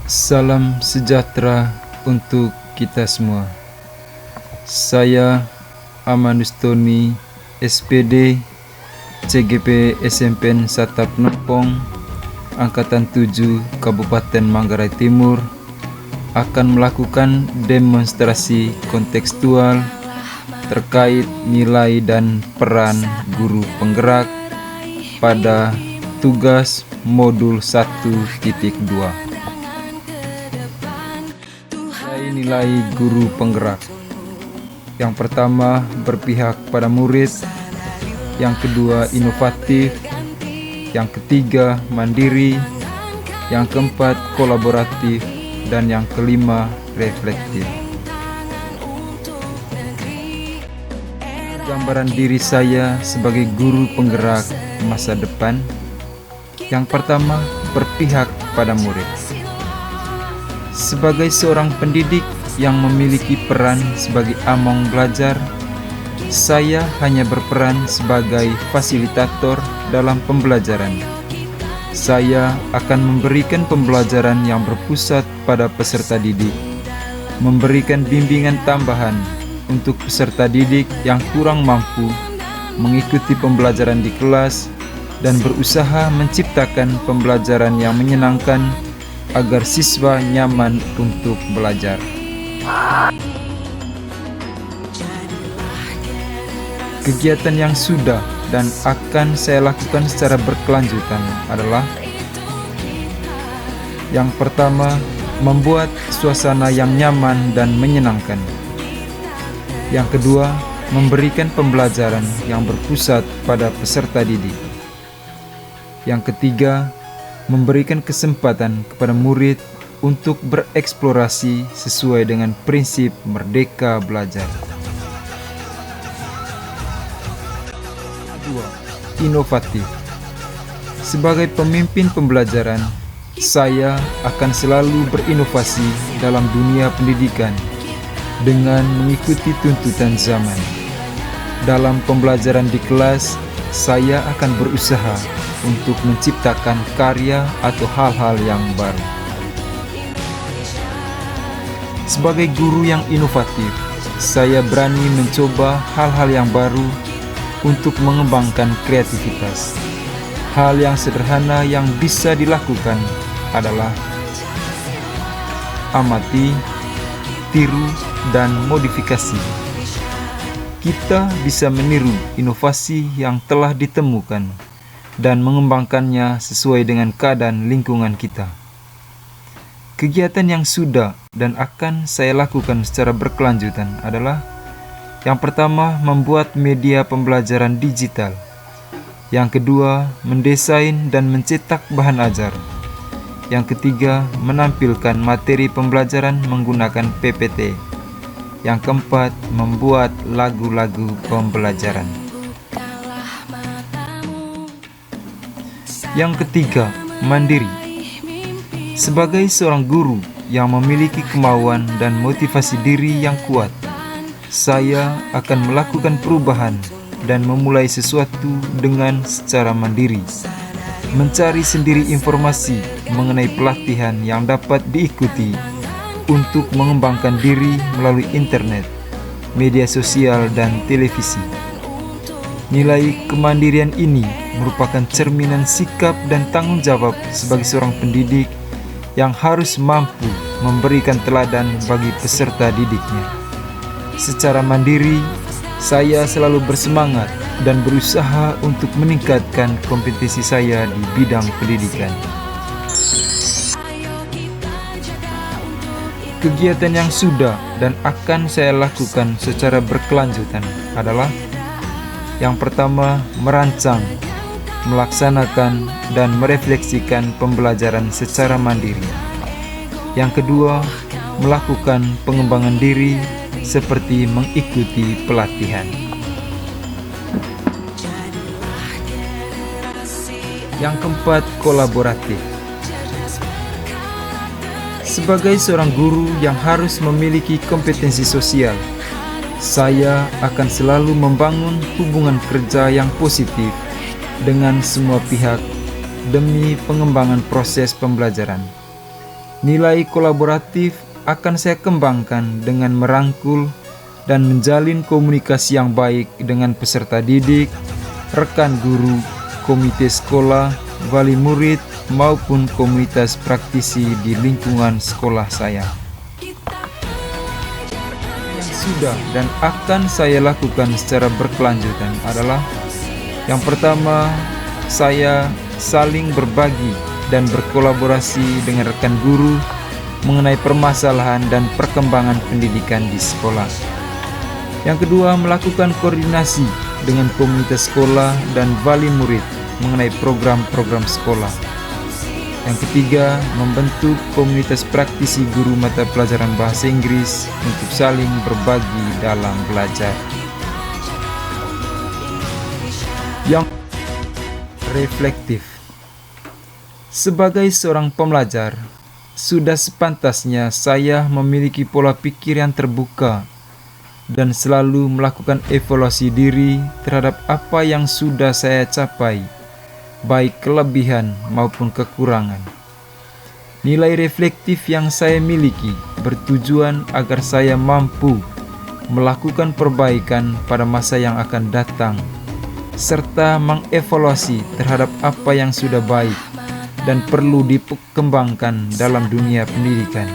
Salam sejahtera untuk kita semua. Saya Amanus Tony, SPD, CGP SMPN Satap Nepong, Angkatan 7 Kabupaten Manggarai Timur, akan melakukan demonstrasi kontekstual terkait nilai dan peran guru penggerak pada tugas modul 1.2. Nilai guru penggerak. Yang pertama, berpihak pada murid. Yang kedua, inovatif. Yang ketiga, mandiri. Yang keempat, kolaboratif. Dan yang kelima, reflektif. Gambaran diri saya sebagai guru penggerak masa depan. Yang pertama, berpihak pada murid. Sebagai seorang pendidik yang memiliki peran sebagai among belajar, saya hanya berperan sebagai fasilitator dalam pembelajaran. Saya akan memberikan pembelajaran yang berpusat pada peserta didik, memberikan bimbingan tambahan untuk peserta didik yang kurang mampu mengikuti pembelajaran di kelas, dan berusaha menciptakan pembelajaran yang menyenangkan agar siswa nyaman untuk belajar. Kegiatan yang sudah dan akan saya lakukan secara berkelanjutan adalah: yang pertama, membuat suasana yang nyaman dan menyenangkan. Yang kedua, memberikan pembelajaran yang berpusat pada peserta didik. Yang ketiga, memberikan kesempatan kepada murid untuk bereksplorasi sesuai dengan prinsip merdeka belajar. Kedua, inovatif. Sebagai pemimpin pembelajaran, saya akan selalu berinovasi dalam dunia pendidikan dengan mengikuti tuntutan zaman. Dalam pembelajaran di kelas, saya akan berusaha untuk menciptakan karya atau hal-hal yang baru. Sebagai guru yang inovatif, saya berani mencoba hal-hal yang baru untuk mengembangkan kreativitas. Hal yang sederhana yang bisa dilakukan adalah amati, tiru, dan modifikasi. Kita bisa meniru inovasi yang telah ditemukan dan mengembangkannya sesuai dengan keadaan lingkungan kita. Kegiatan yang sudah dan akan saya lakukan secara berkelanjutan adalah: yang pertama, membuat media pembelajaran digital. Yang kedua, mendesain dan mencetak bahan ajar. Yang ketiga, menampilkan materi pembelajaran menggunakan PPT. Yang keempat, membuat lagu-lagu pembelajaran. Yang ketiga, mandiri. Sebagai seorang guru yang memiliki kemauan dan motivasi diri yang kuat, saya akan melakukan perubahan dan memulai sesuatu dengan secara mandiri, mencari sendiri informasi mengenai pelatihan yang dapat diikuti untuk mengembangkan diri melalui internet, media sosial, dan televisi. Nilai kemandirian ini merupakan cerminan sikap dan tanggung jawab sebagai seorang pendidik yang harus mampu memberikan teladan bagi peserta didiknya. Secara mandiri, saya selalu bersemangat dan berusaha untuk meningkatkan kompetensi saya di bidang pendidikan. Kegiatan yang sudah dan akan saya lakukan secara berkelanjutan adalah: yang pertama, merancang, melaksanakan, dan merefleksikan pembelajaran secara mandiri. Yang kedua, melakukan pengembangan diri seperti mengikuti pelatihan. Yang keempat, kolaboratif. Sebagai seorang guru yang harus memiliki kompetensi sosial, saya akan selalu membangun hubungan kerja yang positif dengan semua pihak demi pengembangan proses pembelajaran. Nilai kolaboratif akan saya kembangkan dengan merangkul dan menjalin komunikasi yang baik dengan peserta didik, rekan guru, komite sekolah, wali murid, maupun komunitas praktisi di lingkungan sekolah saya. Yang sudah dan akan saya lakukan secara berkelanjutan adalah: yang pertama, saya saling berbagi dan berkolaborasi dengan rekan guru mengenai permasalahan dan perkembangan pendidikan di sekolah. Yang kedua, melakukan koordinasi dengan komunitas sekolah dan wali murid mengenai program-program sekolah. Yang ketiga, membentuk komunitas praktisi guru mata pelajaran bahasa Inggris untuk saling berbagi dalam belajar. Yang reflektif. Sebagai seorang pembelajar, sudah sepantasnya saya memiliki pola pikir yang terbuka dan selalu melakukan evaluasi diri terhadap apa yang sudah saya capai, baik kelebihan maupun kekurangan. Nilai reflektif yang saya miliki bertujuan agar saya mampu melakukan perbaikan pada masa yang akan datang, serta mengevaluasi terhadap apa yang sudah baik dan perlu dikembangkan dalam dunia pendidikan.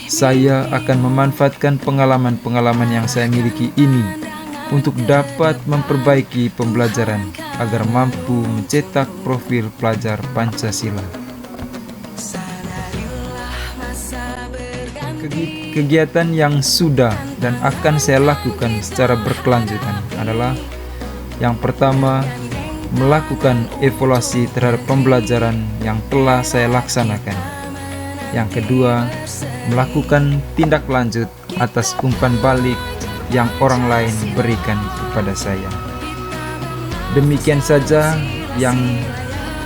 Saya akan memanfaatkan pengalaman-pengalaman yang saya miliki ini untuk dapat memperbaiki pembelajaran agar mampu mencetak profil pelajar Pancasila. Kegiatan yang sudah dan akan saya lakukan secara berkelanjutan adalah: yang pertama, melakukan evaluasi terhadap pembelajaran yang telah saya laksanakan. Yang kedua, melakukan tindak lanjut atas umpan balik yang orang lain berikan kepada saya. Demikian saja yang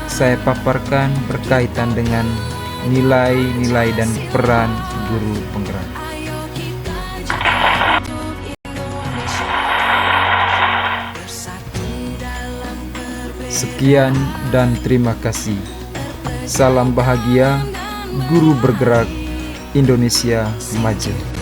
saya paparkan berkaitan dengan nilai-nilai dan peran guru penggerak. Sekian dan terima kasih. Salam bahagia, guru bergerak Indonesia maju.